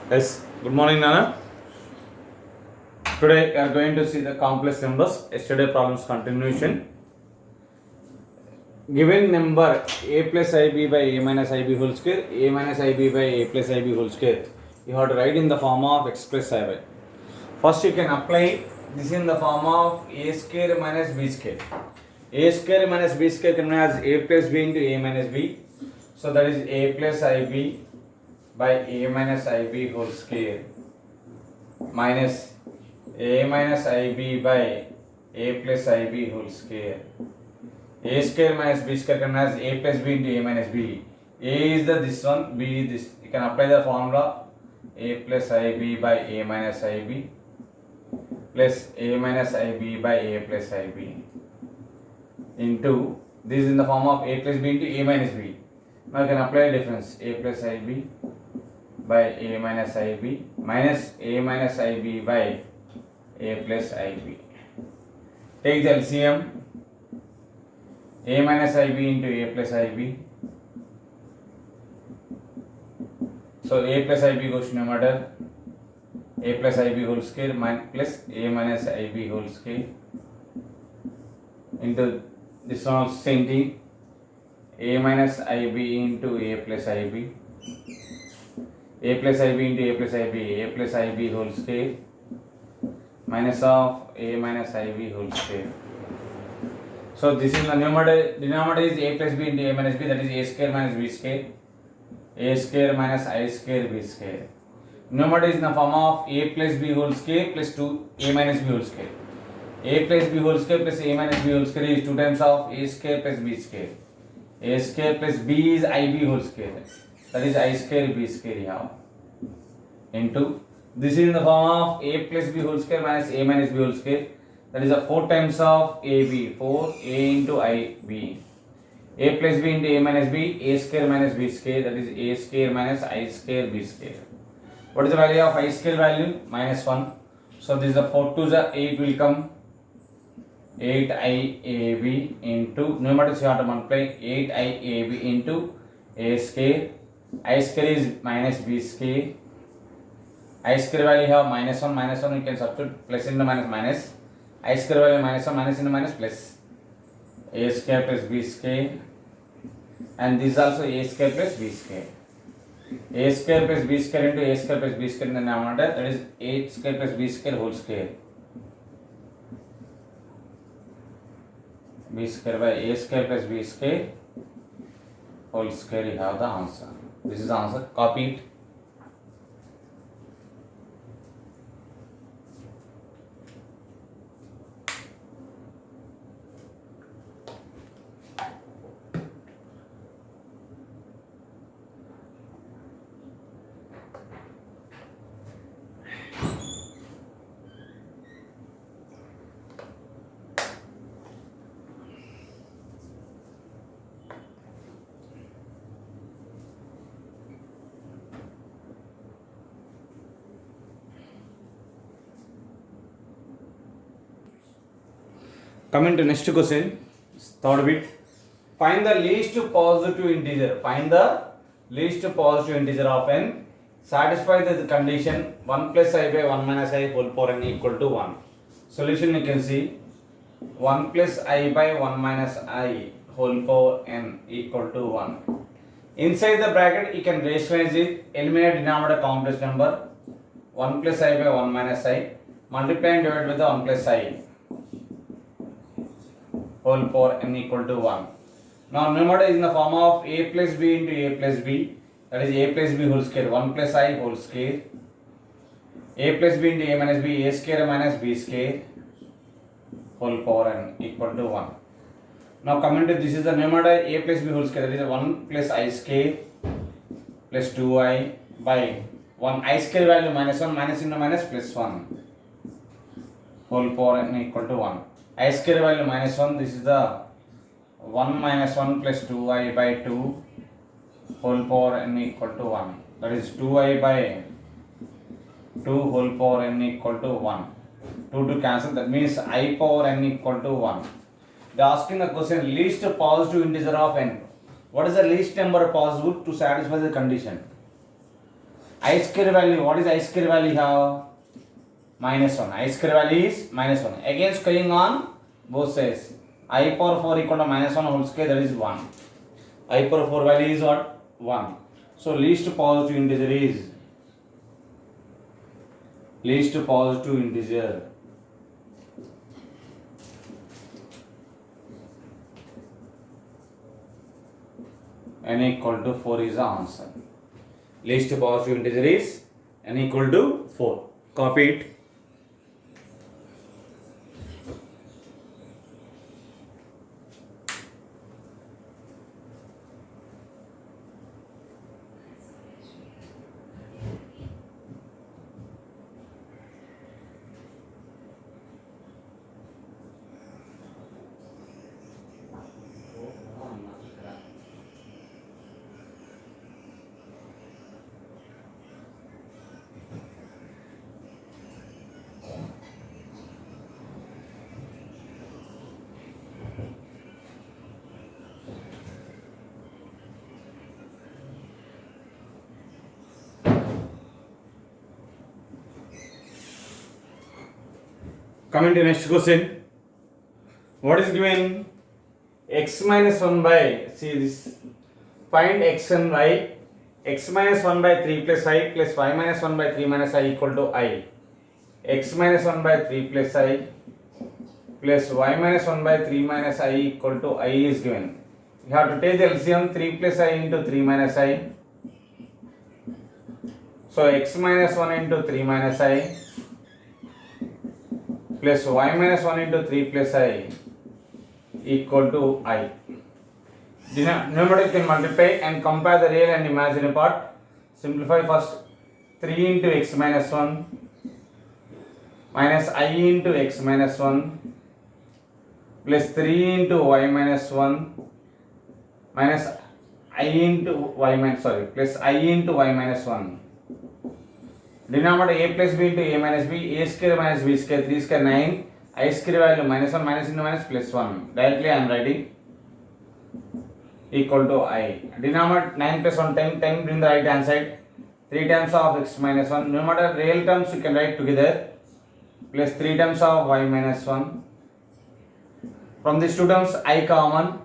Yes, good morning, Nana. Today we are going to see the complex numbers. Yesterday problems continuation. Given number a plus ib by a minus ib whole square, a minus ib by a plus ib whole square. You have to write in the form of x plus ib. First you can apply this in the form of a square minus b square. A square minus b square can be as a plus b into a minus b. So that is a plus ib by a minus ib whole square minus a minus ib by a plus ib whole square. A square minus b square can be as a plus b into a minus b. A is the this one, b is this. You can apply the formula a plus ib by a minus ib plus a minus ib by a plus ib into this is in the form of a plus b into a minus b. Now you can apply the difference a plus ib by a minus ib minus a minus ib by a plus ib. Take the LCM a minus ib into a plus ib. So a plus ib goes to numerator, a plus ib whole square plus a minus ib whole square into this one also same thing a minus ib into a plus ib, a plus ib into a plus ib, a plus ib whole square minus of a minus ib whole square. So this is the numerator, denominator is a plus b into a minus b, that is a square minus b square, a square minus I square b square. Numerator is in the form of a plus b whole square plus 2 a minus b whole square. A plus b whole square plus a minus b whole square is 2 times of a square plus b square. A square plus b is ib whole square, that is I square b square you have into this is in the form of a plus b whole square minus a minus b whole square, that is a 4 times of ab, 4a into ib, a plus b into a minus b, a square minus b square, that is a square minus I square b square. What is the value of I square value? Minus 1. So this is a 4 to the 8 will come 8iab into numerator you have to multiply 8iab into a square, I square is minus b square, I square value have minus 1 you can substitute plus into minus minus, I square value minus 1 minus into minus plus a square plus b square, and this is also a square plus b square. A square plus b square into a square plus b square in the numerator, that is a square plus b square whole square, b square by a square plus b square whole square. You have the answer. This is the answer. Copy it. Coming to next question, third bit. Find the least positive integer. Find the least positive integer of n. Satisfy the condition 1 plus I by 1 minus I whole power n equal to 1. Solution you can see 1 plus I by 1 minus I whole power n equal to 1. Inside the bracket you can rationalize it, eliminate denominator complex number 1 plus I by 1 minus I, multiply and divide with the 1 plus I whole power n equal to 1. Now numerator is in the form of a plus b into a plus b, that is a plus b whole square 1 plus I whole square, a plus b into a minus b, a square minus b square whole power n equal to 1. Now coming to this is the numerator a plus b whole square, that is 1 plus I square plus 2i by 1 I square value minus 1 minus into minus plus 1 whole power n equal to 1. I square value minus 1, this is the 1 minus 1 plus 2i by 2 whole power n equal to 1, that is 2i by 2 whole power n equal to 1. 2 to cancel, that means I power n equal to 1. They are asking the question least positive integer of n. What is the least number possible to satisfy the condition? I square value, what is I square value have? -1. I square value is -1. Again squaring on both sides. I power 4 equal to -1 whole square, that is 1. I power 4 value is what? 1. So least positive integer is n equal to 4 is the answer. Least positive integer is n equal to 4. Copy it. Coming to next question. What is given? X minus 1 by, see this, find x and y. X minus 1 by 3 plus I plus y minus 1 by 3 minus I equal to I. X minus 1 by 3 plus I plus y minus 1 by 3 minus I equal to I is given. You have to take the LCM 3 plus I into 3 minus I. So x minus 1 into 3 minus I plus y minus 1 into 3 plus I equal to I. Numerator you can multiply and compare the real and imaginary part. Simplify first. 3 into x minus 1 minus I into x minus 1 plus 3 into y minus 1 minus I into y minus, plus I into y minus 1. Denominator a plus b into a minus b, a square minus b square, 3 square 9, I square value minus 1 minus into minus plus 1. Directly I am writing equal to I. Denominator 9 plus 1, 10, 10 bring the right hand side, 3 times of x minus 1. Numerator real terms you can write together, plus 3 times of y minus 1. From these two terms I common,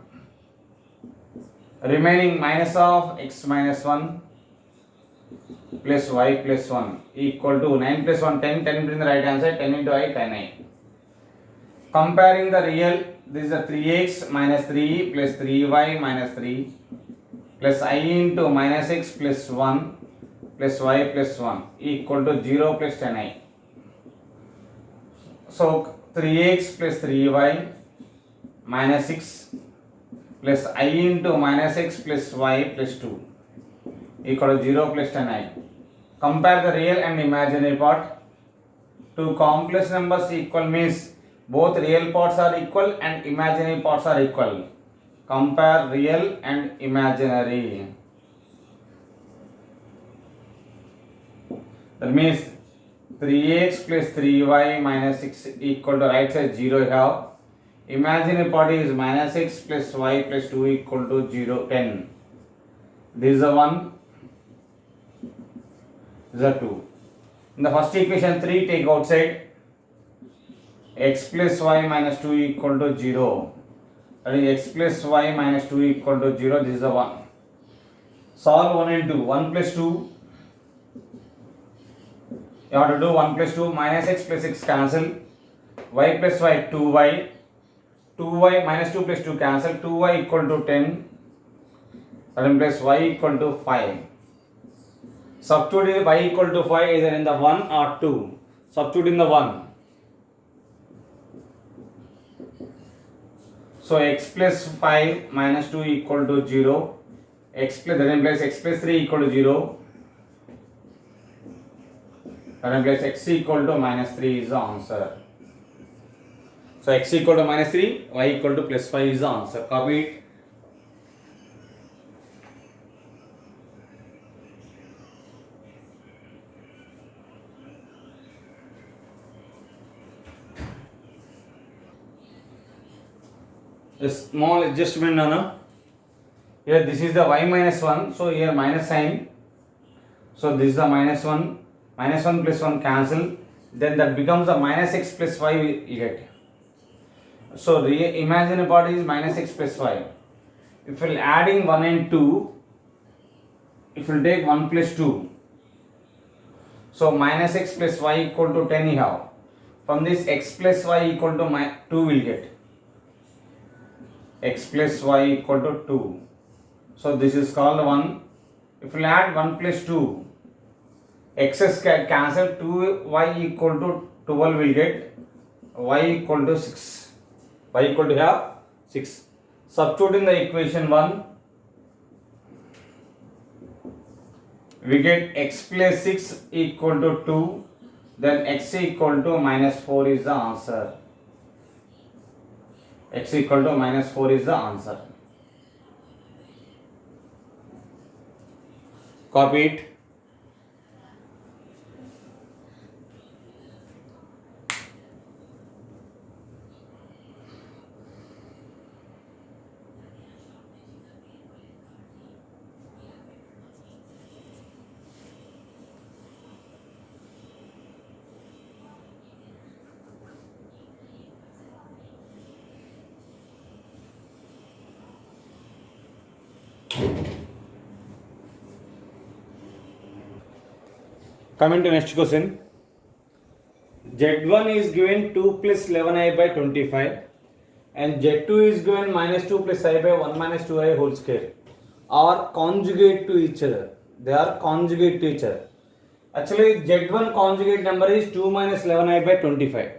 remaining minus of x minus 1 plus y plus 1 equal to 9 plus 1, 10, 10 bring the right hand side, 10 into I, 10i. Comparing the real, this is a 3x minus 3 plus 3y minus 3 plus I into minus x plus 1 plus y plus 1 equal to 0 plus 10i. So 3x plus 3y minus 6 plus I into minus x plus y plus 2 equal to 0 plus 10i. Compare the real and imaginary part. Two complex numbers equal means both real parts are equal and imaginary parts are equal. Compare real and imaginary. That means 3x plus 3y minus 6 equal to right side 0 you have. Imaginary part is minus x plus y plus 2 equal to 0, 10. This is a 1. This is a 2. In the first equation 3 take outside. X plus y minus 2 equal to 0. That is x plus y minus 2 equal to 0. This is a 1. Solve 1 and 2. 1 plus 2. You have to do 1 plus 2. Minus x plus x cancel. Y plus y 2y. 2y minus 2 plus 2 cancel. 2y equal to 10. Then plus y equal to 5. Substitute y equal to 5 either in the 1 or 2. Substitute in the 1. So x plus 5 minus 2 equal to 0. X plus, then plus x plus 3 equal to 0. Then plus x equal to minus 3 is the answer. So x equal to minus 3, y equal to plus 5 is the answer. Copy it. A small adjustment, Nana. Here this is the y minus 1, so here minus sign. So this is the minus 1 plus 1 cancel, then that becomes the minus x plus 5 you get. So imaginary part is minus x plus 5. If we'll adding 1 and 2, if we'll take 1 plus 2, so minus x plus y equal to 10 you have. From this x plus y equal to 2 will get. X plus y equal to 2. So this is called 1. If we'll add 1 plus 2, x's cancel, 2y equal to 12 will get, y equal to 6. Y equal to have 6. Substituting the equation 1, we get x plus 6 equal to 2, then x equal to minus 4 is the answer. X equal to minus 4 is the answer. Copy it. Coming to next question. Z1 is given 2 plus 11i by 25 and Z2 is given minus 2 plus I by 1 minus 2i whole square are conjugate to each other. They are conjugate to each other. Actually Z1 conjugate number is 2 minus 11i by 25.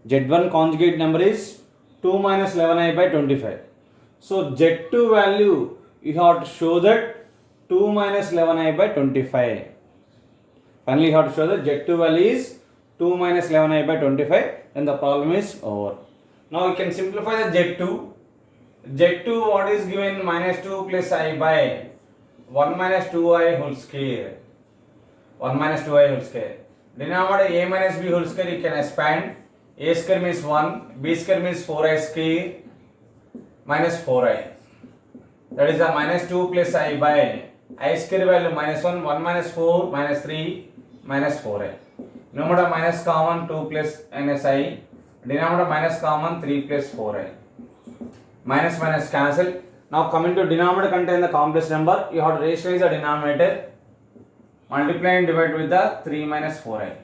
Z1 conjugate number is 2 minus 11i by 25. So Z2 value you have to show that 2 minus 11i by 25. Finally you have to show that Z2 value is 2 minus 11i by 25, then the problem is over. Now we can simplify the Z2. Z2 what is given, minus 2 plus I by 1 minus 2i whole square. 1 minus 2i whole square. Denominator a minus b whole square you can expand. A square means 1, b square means 4i square minus 4i. That is a minus 2 plus I by I square value minus 1, 1 minus 4 minus 3 minus 4i. Numerator minus common 2 plus minus I. Denominator minus common 3 plus 4i. Minus minus cancel. Now coming to denominator contain the complex number, you have to rationalize the denominator. Multiply and divide with the 3 minus 4i.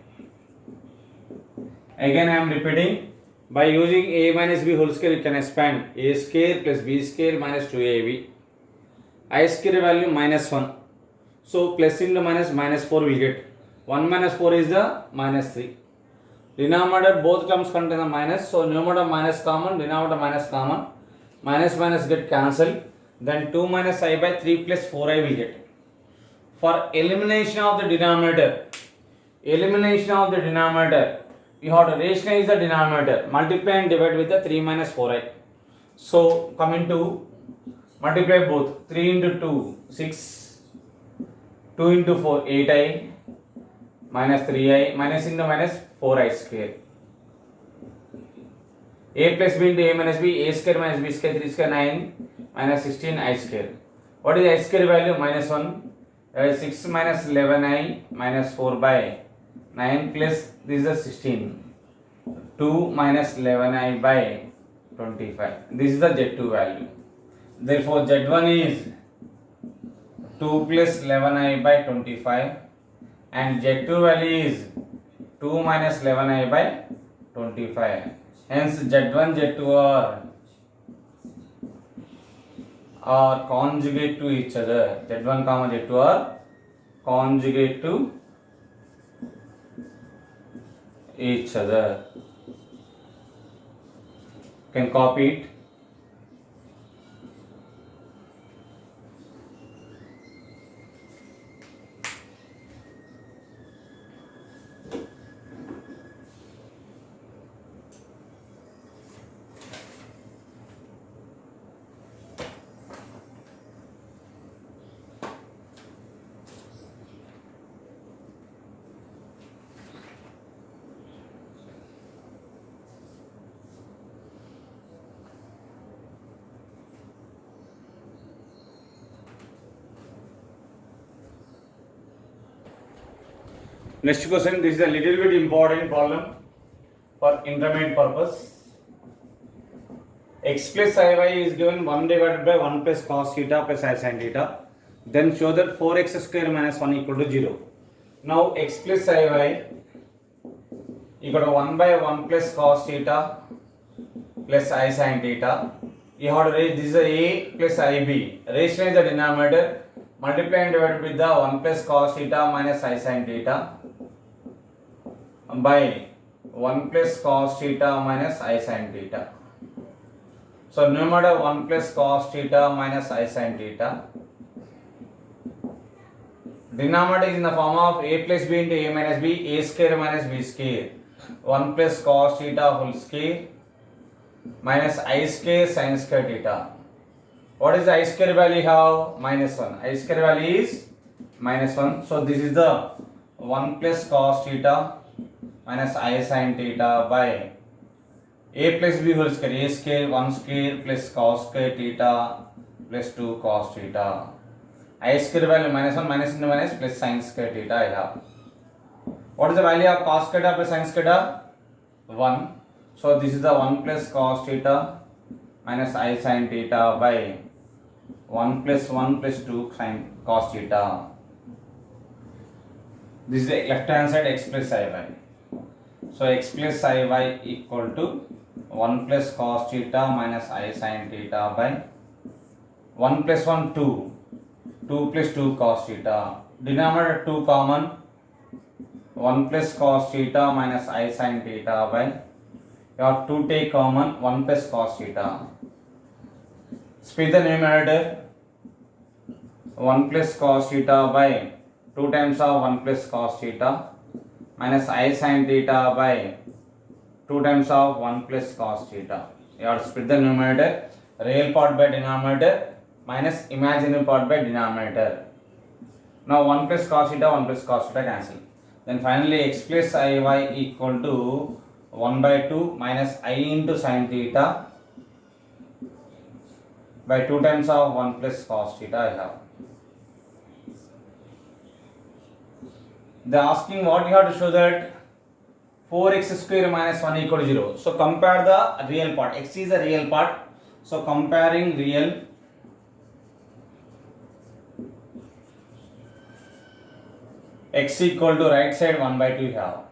Again I am repeating. By using a minus b whole square you can expand a square plus b square minus 2ab. I square value minus 1. So plus into minus, minus 4 will get. 1 minus 4 is the minus 3. Denominator both terms contain the minus. So numerator minus common, denominator minus common. Minus minus get cancelled. Then 2 minus I by 3 plus 4i will get. For elimination of the denominator, you have to rationalize the denominator. Multiply and divide with the 3 minus 4i. So coming to multiply both. 3 into 2, 6. 2 into 4, 8i. Minus 3i. Minus into minus 4i square. A plus b into a minus b. A square minus b square, 3 square 9. Minus 16i square. What is I square value? Minus 1. 6 minus 11i minus 4 by 9 plus this is a 16. 2 minus 11i by 25. This is the Z2 value. Therefore Z1 is 2 plus 11i by 25 and Z2 value is 2 minus 11i by 25. Hence Z1 Z2 are conjugate to each other. Z1 comma Z2 are conjugate to each other. Can copy it. Next question, this is a little bit important problem for intermediate purpose. X plus iy is given 1 divided by 1 plus cos theta plus I sin theta. Then show that 4x square minus 1 equal to 0. Now x plus iy equal to 1 by 1 plus cos theta plus I sin theta. You have to raise this is a plus ib. Rationalize the denominator. Multiply and divide with the 1 plus cos theta minus I sin theta by 1 plus cos theta minus I sin theta. So numerator 1 plus cos theta minus I sin theta. Denominator is in the form of a plus b into a minus b, a square minus b square. 1 plus cos theta whole square minus I square sin square theta. What is the I square value have? Minus 1. I square value is minus 1. So this is the 1 plus cos theta minus I sin theta by a plus b whole square. A square 1 square plus cos square theta plus 2 cos theta. I square value minus 1 minus into minus plus sin square theta I have. What is the value of cos theta plus sin theta? 1. So this is the 1 plus cos theta minus I sin theta by 1 plus 1 plus 2 sin cos theta. This is the left hand side x plus iy. So x plus iy equal to 1 plus cos theta minus I sin theta by 1 plus 1 2. 2 plus 2 cos theta. Denominator 2 common. 1 plus cos theta minus I sin theta by, you have 2 take common, 1 plus cos theta. Split the numerator. 1 plus cos theta by 2 times of 1 plus cos theta minus I sin theta by 2 times of 1 plus cos theta. You have to split the numerator. Real part by denominator minus imaginary part by denominator. Now 1 plus cos theta, 1 plus cos theta cancel. Then finally x plus iy equal to 1 by 2 minus I into sin theta by 2 times of 1 plus cos theta I have. They are asking what you have to show that 4x square minus 1 equal to 0. So compare the real part. X is the real part. So comparing real, x equal to right side 1 by 2 you have.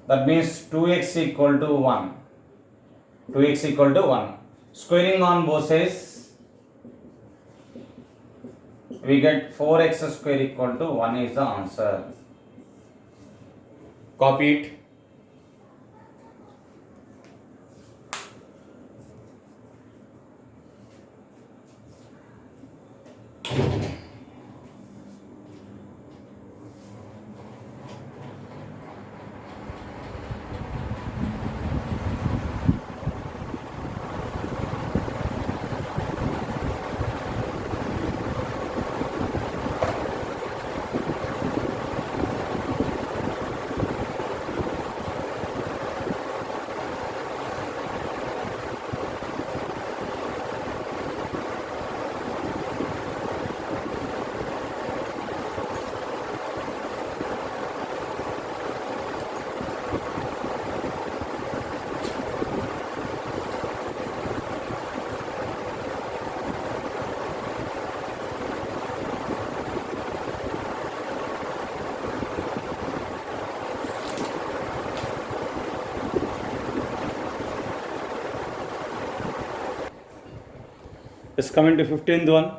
That means 2x equal to 1. 2x equal to 1. Squaring on both sides, we get 4x square equal to 1 is the answer. Copy it. Let's come into 15th one.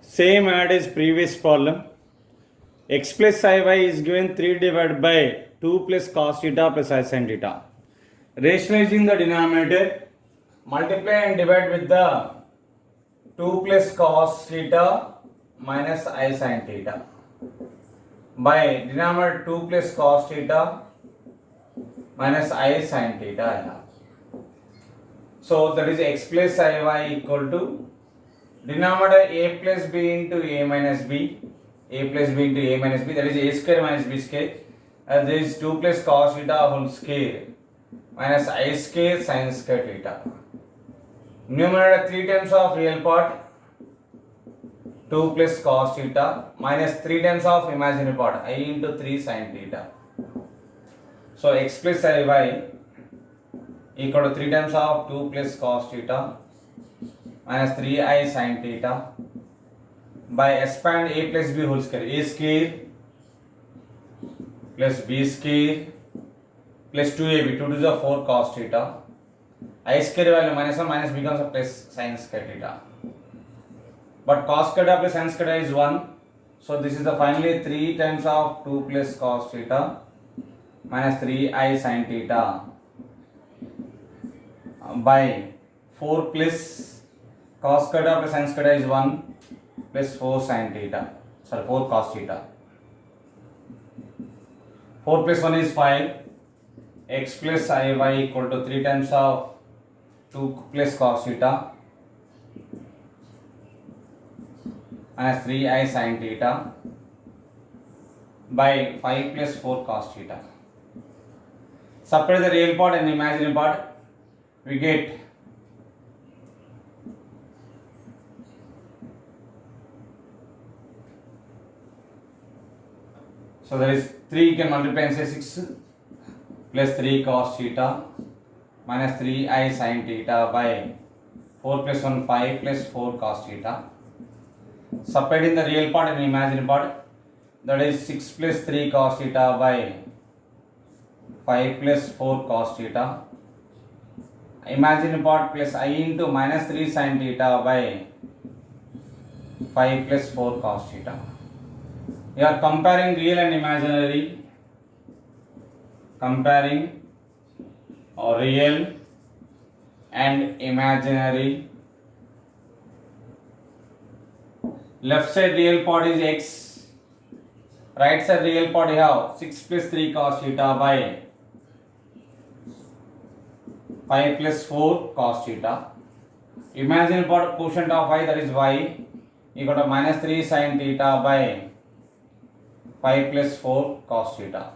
Same as previous problem. X plus iy is given 3 divided by 2 plus cos theta plus I sin theta. Rationalizing the denominator, multiply and divide with the 2 plus cos theta minus I sin theta by denominator 2 plus cos theta minus I sin theta I have. So that is x plus iy equal to denominator a plus b into a minus b, a plus b into a minus b, that is a square minus b square, there is 2 plus cos theta whole square minus I square sin square theta. Numerator 3 times of real part 2 plus cos theta minus 3 times of imaginary part I into 3 sin theta. So x plus iy equal to 3 times of 2 plus cos theta minus 3i sin theta by expand a plus b whole square. A square plus b square plus 2ab, 2 to the 4 cos theta. I square value minus 1 minus becomes a plus sin square theta. But cos theta plus sin theta is 1. So this is the finally 3 times of 2 plus cos theta minus 3i sin theta by 4 plus cos theta plus sin theta is 1 plus 4 sin theta. Sorry, 4 cos theta. 4 plus 1 is 5. X plus iy equal to 3 times of 2 plus cos theta minus 3i sin theta by 5 plus 4 cos theta. Separate the real part and imaginary part. We get so there is 3, you can multiply and say 6 plus 3 cos theta minus 3i sin theta by 4 plus 1 5 plus 4 cos theta. Separating the real part and imaginary part, that is 6 plus 3 cos theta by 5 plus 4 cos theta. Imaginary part plus I into minus 3 sin theta by 5 plus 4 cos theta. We are comparing real and imaginary. Comparing real and imaginary. Left side real part is x, right side real part you have 6 plus 3 cos theta by 5 plus 4 cos theta. Imaginary part quotient of y, that is y, equal to minus 3 sin theta by 5 plus 4 cos theta.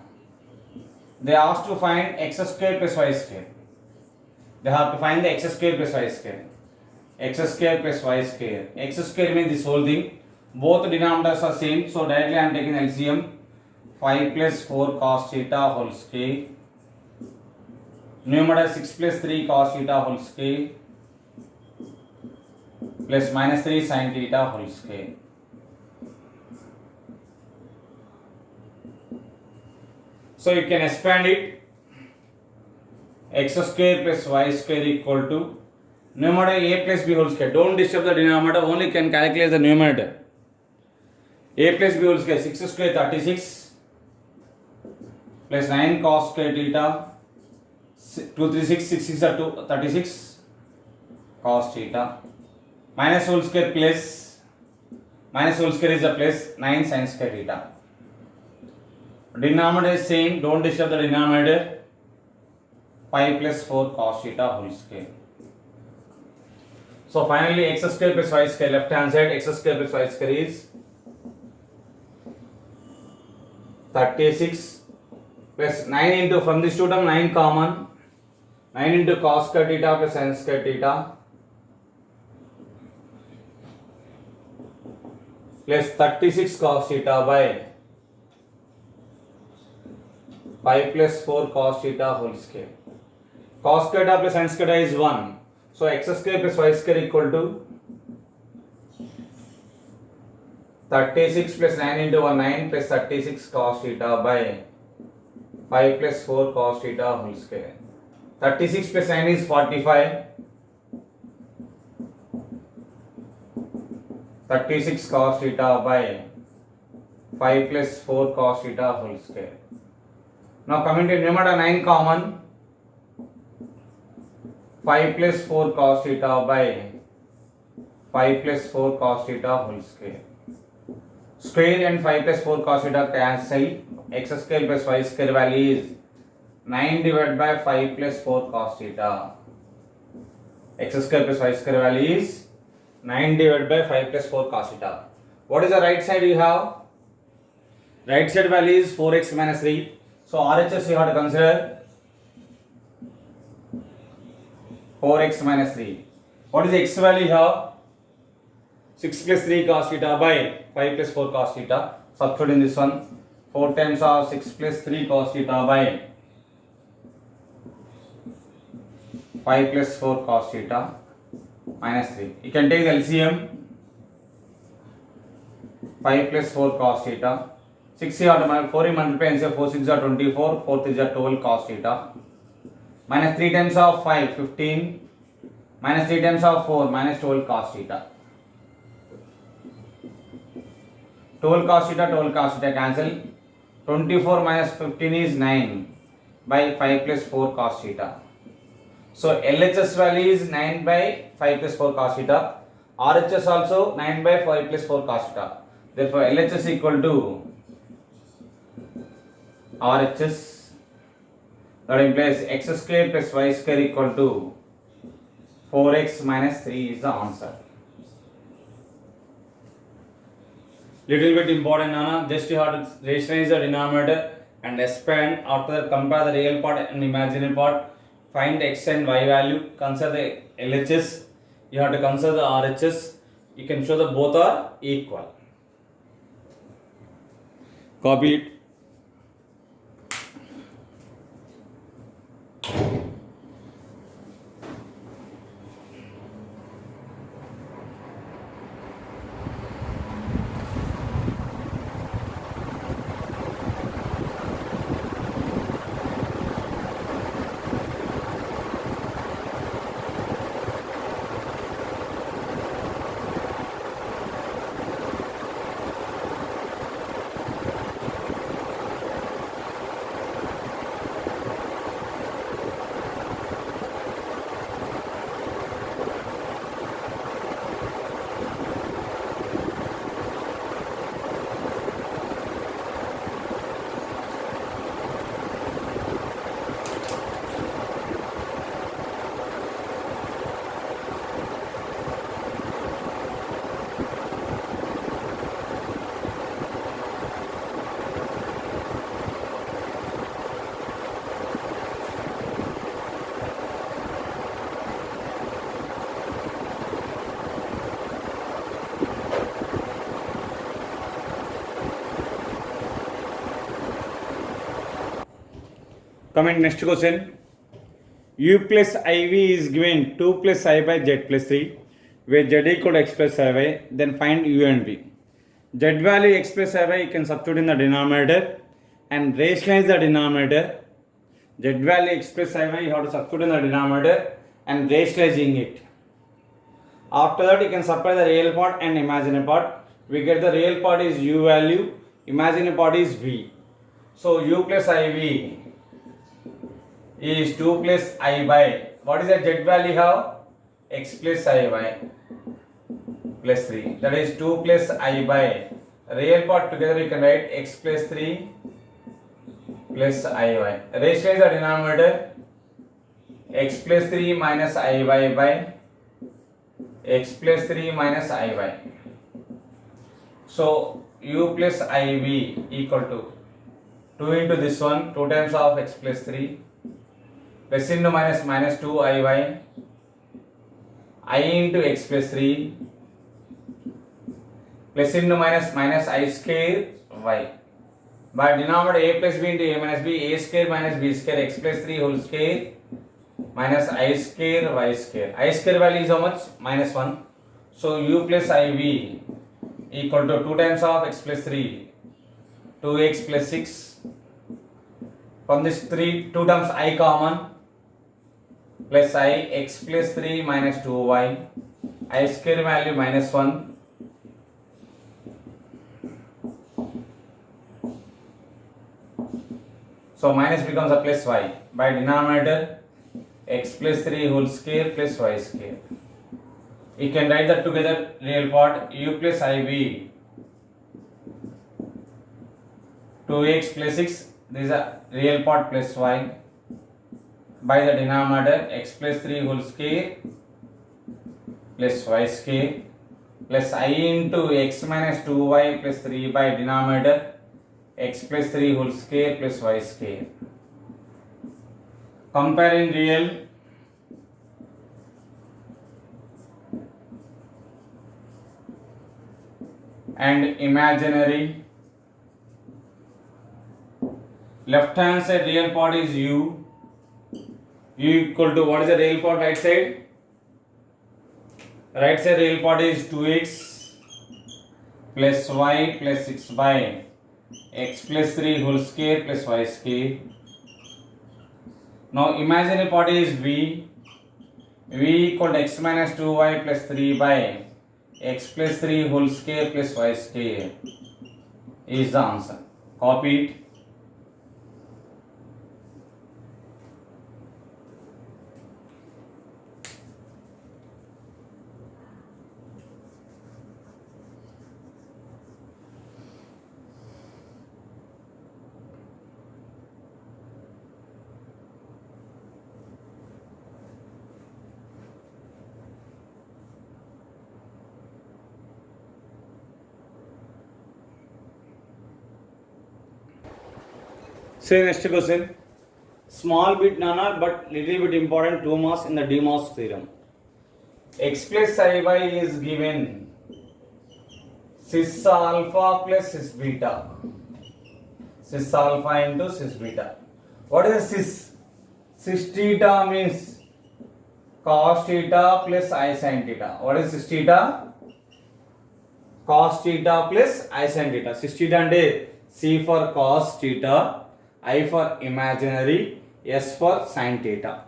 They asked to find x square plus y square. They have to find the x square plus y square. X square plus y square. X square means this whole thing. Both denominators are same. So directly I am taking LCM. 5 plus 4 cos theta whole square. Numerator 6 plus 3 cos theta whole square. Plus minus 3 sin theta whole square. So you can expand it. X square plus y square equal to numerator a plus b whole square. Don't disturb the denominator, only can calculate the numerator. A plus b whole square, 6 square 36 plus 9 cos square theta 236, 6 6 are 2, 36 cos theta minus whole square plus minus whole square is a plus 9 sin square theta. Denominator is same, don't disturb the denominator. 5 plus 4 cos theta whole square. So finally x square plus y square, left hand side x square plus y square is 36 plus 9 into, from this two term 9 common, 9 into cos square theta plus sin square theta plus 36 cos theta by 5 plus 4 cos theta whole square. Cos square theta plus sin square theta is 1. So x square plus y square equal to 36 plus 9 into 1 9 plus 36 cos theta by 5 plus 4 cos theta whole square. 36 plus 9 is 45. 36 cos theta by 5 plus 4 cos theta whole square. Now coming to numerator 9 common. 5 plus 4 cos theta by 5 plus 4 cos theta whole square. Square and 5 plus 4 cos theta cancel. X square plus y square value is 9 divided by 5 plus 4 cos theta. X square plus y square value is 9 divided by 5 plus 4 cos theta. What is the right side you have? Right side value is 4x minus 3. So RHS you have to consider 4x minus 3. What is the x value here? 6 plus 3 cos theta by 5 plus 4 cos theta. Substitute in this one. 4 times of 6 plus 3 cos theta by 5 plus 4 cos theta minus 3. You can take the LCM. 5 plus 4 cos theta. 6 here to 4 in multiply and say 4 6 are 24, 4 3 are 12 cos theta. Minus 3 times of 5, 15. Minus 3 times of 4, minus 12 cos theta. 12 cos theta cancel. 24 minus 15 is 9 by 5 plus 4 cos theta. So LHS value is 9 by 5 plus 4 cos theta. RHS also 9 by 5 plus 4 cos theta. Therefore LHS equal to RHS, that implies x square plus y square equal to 4x minus 3 is the answer. Little bit important, Nana. Just you have to rationalize the denominator and expand. After that, compare the real part and imaginary part. Find x and y value. Consider the LHS. You have to consider the RHS. You can show that both are equal. Copy it. Coming next question. U plus IV is given 2 plus I by Z plus 3, where Z equal to X plus IY, then find U and V. Z value X plus IY you can substitute in the denominator and rationalize the denominator. Z value X plus IY you have to substitute in the denominator and rationalizing it. After that you can supply the real part and imaginary part. We get the real part is U value, imaginary part is V. So U plus IV is 2 plus I by, what is the Z value have? X plus I by plus 3, that is 2 plus I by, real part together you can write X plus 3 plus I by. Rationalize the denominator, X plus 3 minus I by X plus 3 minus I by. So U plus IV equal to 2 into this one, 2 times of X plus 3 plus into minus minus 2 IY, I into X plus 3 plus into minus minus I square Y. By denominator A plus B into A minus B, A square minus B square, X plus 3 whole square minus I square Y square. I square value is how much? Minus 1. So U plus IV equal to 2 times of X plus 3, 2x plus 6. From this 2 terms I common, plus I, X plus 3 minus 2y, I square value minus 1, so minus becomes a plus y. By denominator X plus 3 whole square plus y square. You can write that together, real part U plus IV 2x plus 6, this is a real part plus y, by the denominator X plus 3 whole square plus y square plus I into X minus 2y plus 3 by denominator X plus 3 whole square plus y square. Comparing real, and imaginary. Left hand side real part is u. U equal to, what is the real part right side? Right side real part is 2x plus y plus 6 by x plus 3 whole square plus y square. Now imaginary part is v. V equal to x minus 2y plus 3 by x plus 3 whole square plus y square is the answer. Copy it. Say next question. Small bit nana but little bit important, 2 marks in the DeMoss theorem. X plus Iy is given cis alpha plus cis beta. Cis alpha into cis beta. What is cis? Cis theta means cos theta plus I sin theta. What is cis theta? Cos theta plus I sin theta. Cis theta ante C for cos theta, I for imaginary, S for sin theta.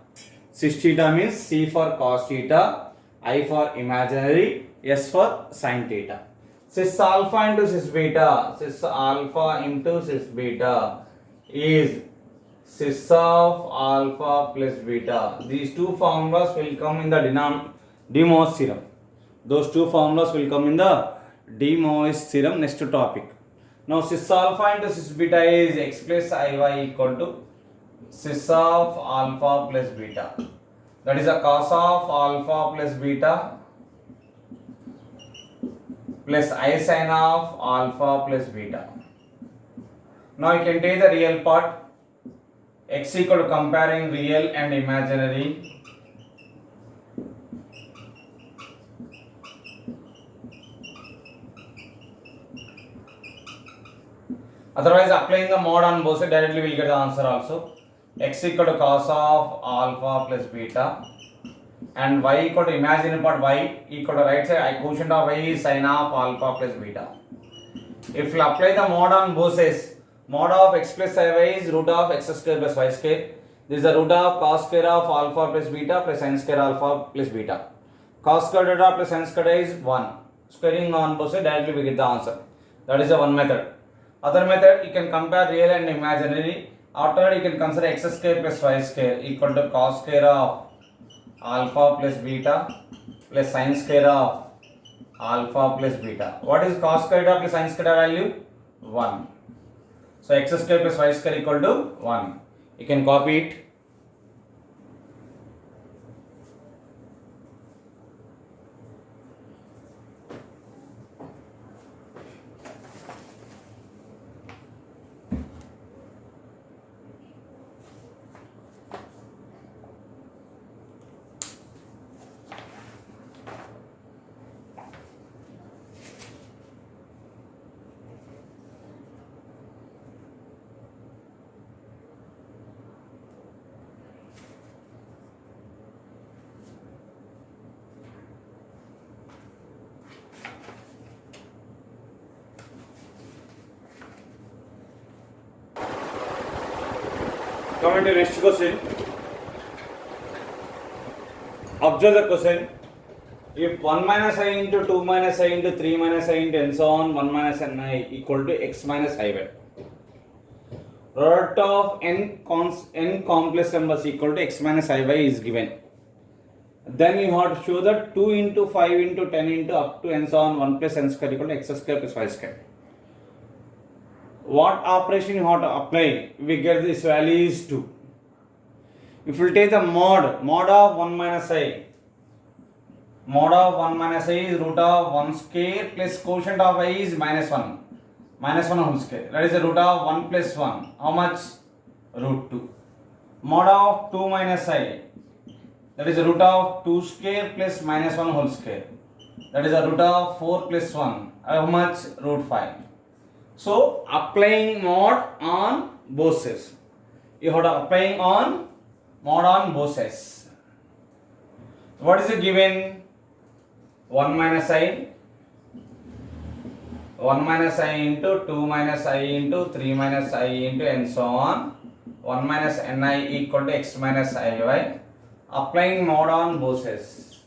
Cis theta means C for cos theta, I for imaginary, S for sin theta. Cis alpha into cis beta. Cis alpha into cis beta is cis of alpha plus beta. These two formulas will come in the DeMoss theorem. Those two formulas will come in the DeMoss theorem. Next topic. Now cis alpha into cis beta is x plus Iy equal to cis of alpha plus beta. That is a cos of alpha plus beta plus I sin of alpha plus beta. Now you can take the real part. X equal to comparing real and imaginary. Otherwise, applying the mod on both sides, directly we will get the answer also. X equal to cos of alpha plus beta and y equal to imaginary part, y equal to right side, quotient of y is sin of alpha plus beta. If you apply the mod on both sides, mod of x plus Iy is root of x square plus y square. This is the root of cos square of alpha plus beta plus sin square alpha plus beta. Cos square theta plus sin square is 1. Squaring on both sides, directly we get the answer. That is the one method. Other method, you can compare real and imaginary. After that, you can consider x square plus y square equal to cos square of alpha plus beta plus sin square of alpha plus beta. What is cos square theta plus sin square value? 1. So x square plus y square equal to 1. You can copy it. Coming to next question. Observe the question. If 1 minus I into 2 minus I into 3 minus I into and so on 1 minus ni equal to x minus iy. Product of n complex numbers equal to x minus iy is given. Then you have to show that 2 into 5 into 10 into up to and so on 1 plus n square equal to x square plus y square. What operation you have to apply? We get this value is 2. If you take the mod of 1 minus I, mod of 1 minus I is root of 1 square plus quotient of I is minus 1 whole square. That is the root of 1 plus 1. How much? Root 2. Mod of 2 minus I, that is the root of 2 square plus minus 1 whole square. that is the root of 4 plus 1. How much? Root 5. So applying mod on both sides. You have to applying on mod on both sides. What is it given? 1 minus I, 1 minus I into 2 minus I into 3 minus I into and so on. 1 minus ni equal to x minus iy. Applying mod on both sides.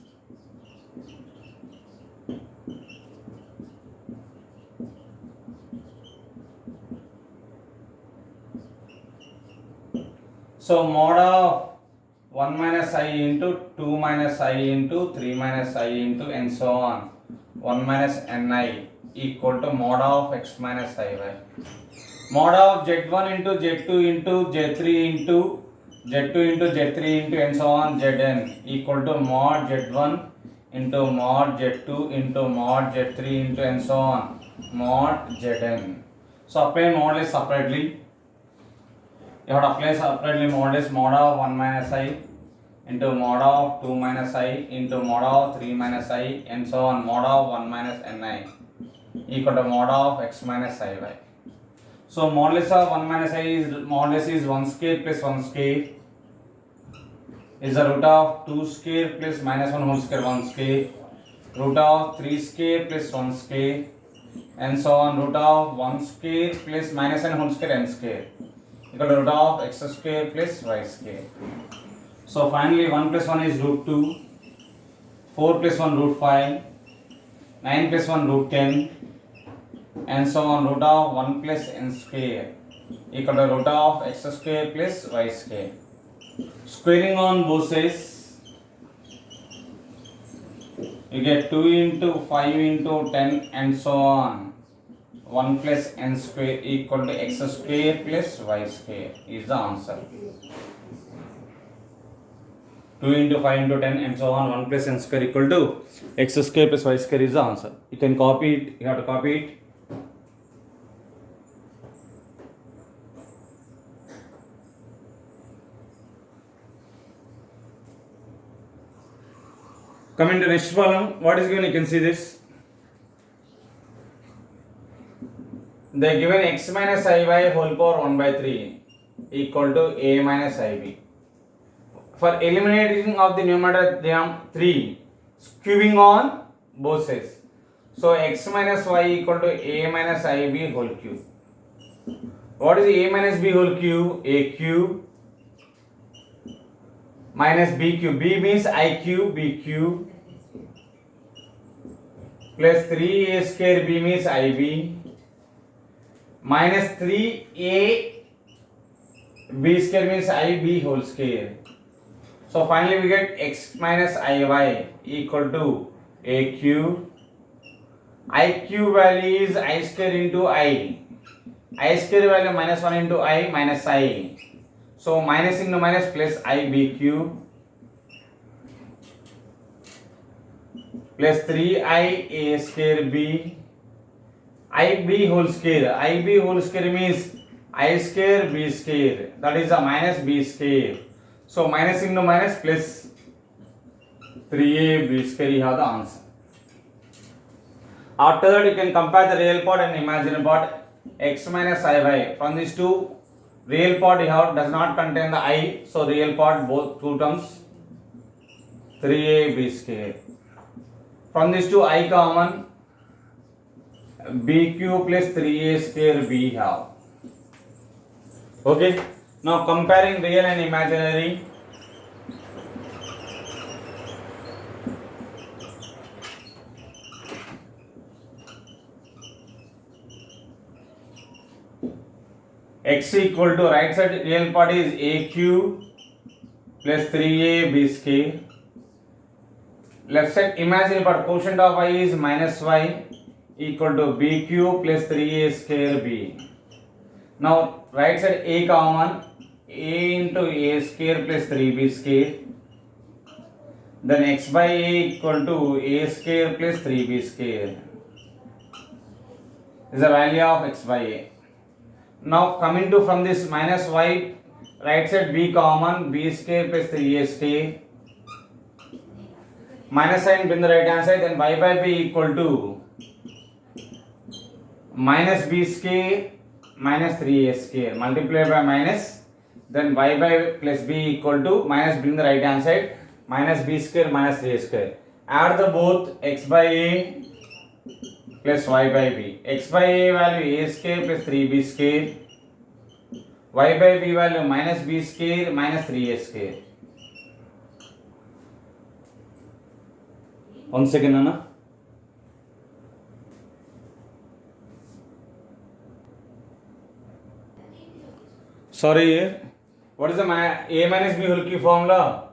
So mod of 1 minus I into 2 minus I into 3 minus I into and so on. 1 minus ni equal to mod of x minus iy. Mod of z1 into z2 into z3 into z2 into z3 into and so on zn equal to mod z1 into mod z2 into mod z3 into and so on mod zn. So apply modulus separately. You have to apply separately modulus mod of 1 minus I into mod of 2 minus I into mod of 3 minus I and so on mod of 1 minus ni equal to mod of x minus iy. So modulus of 1 minus I is modulus is 1 square plus 1 square is the root of 2 square plus minus 1 whole square 1 square, root of 3 square plus 1 square and so on, root of 1 square plus minus n whole square n square equal to root of x square plus y square. So finally 1 plus 1 is root 2, 4 plus 1 root 5, 9 plus 1 root 10 and so on, root of 1 plus n square equal to root of x square plus y square. Squaring on both sides, you get 2 into 5 into 10 and so on. 1 plus n square equal to x square plus y square is the answer. 2 into 5 into 10 and so on, 1 plus n square equal to x square plus y square is the answer. You can copy it, you have to copy it. Coming to next problem, what is given? You can see this. They are given x minus iy whole power 1 by 3 equal to a minus ib. For eliminating of the numerator, they have 3 cubing on both sides. So x minus y equal to a minus ib whole cube. What is a minus b whole cube? A cube minus b cube. B means I cube, b cube plus 3a square, b means ib minus 3a b square means ib whole square. So finally we get x minus iy equal to a cube. I cube value is I square into I. I square value minus 1 into I minus I. So minus into minus plus ib cube plus 3i a square b. ib whole square. ib whole square means I square b square. That is a minus b square. So minus into minus plus 3a b square, you have the answer. After that you can compare the real part and imaginary part. X minus iy. From these two, real part you have does not contain the I, so real part both two terms 3a b square. From these two I common, b cube plus 3a square b have. Okay. Now comparing real and imaginary. X equal to right side real part is a cube plus 3a b square. Left side imaginary part quotient of y is minus y equal to b cube plus 3a square b. Now right side a common, a into a square plus 3b square. Then x by a equal to a square plus 3b square is the value of x by a. Now coming to from this minus y, right side b common, b square plus 3a square minus sign bring the right hand side, then y by b equal to minus b square minus 3a square multiply by minus, then y by plus b equal to minus bring the right hand side minus b square minus 3a square. Add the both x by a plus y by b. X by a value a square plus 3b square, y by b value minus b square minus 3a square. One second, Anna. Sorry, what is the a minus b whole cube formula?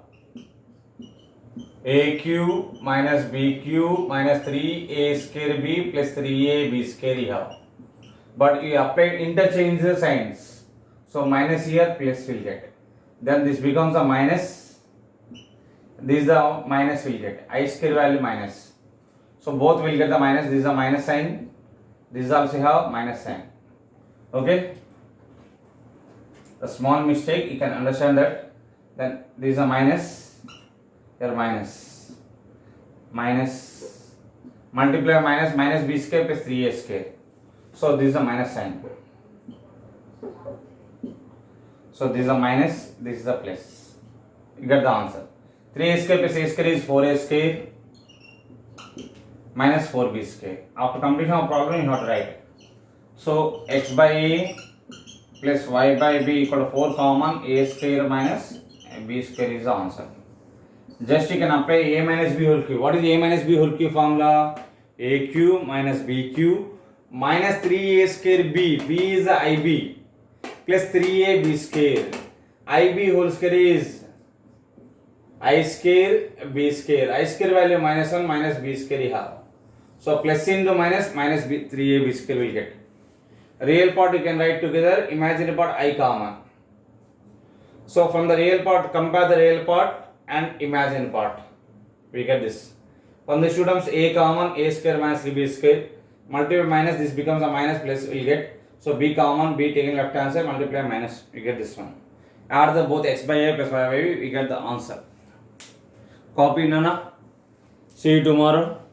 A cube minus b cube minus 3a square b plus 3a b square you have. But you apply interchange the signs. So minus here plus will get. Then this becomes a minus. This is the minus will get. I square value minus. So both will get the minus. This is a minus sign. This also have minus sign. Okay. A small mistake, you can understand that. Then this is a minus, here minus, minus, multiply minus, minus b square plus 3a square. So this is a minus sign. So this is a minus, this is a plus. You get the answer. 3a square plus a square is 4a square minus 4b square. After completion of problem, you have to write. So x by a plus y by b equal to 4 common, a square minus b square is the answer. Just you can apply a minus b whole cube. What is a minus b whole cube formula? A cube minus b cube minus 3a square b. B is the ib plus 3a b square. Ib whole square is I square b square. I square value minus 1 minus b square you have. So plus into minus, minus b, 3a b square will get. Real part you can write together, imaginary part I common. So from the real part, compare the real part and imaginary part. We get this. From the students, a common, a square minus 3b square. Multiply minus, this becomes a minus, plus will get. So b common, b taken left hand side, multiply minus, we get this one. Add the both x by a plus y by b, we get the answer. Copy, Nana. See you tomorrow.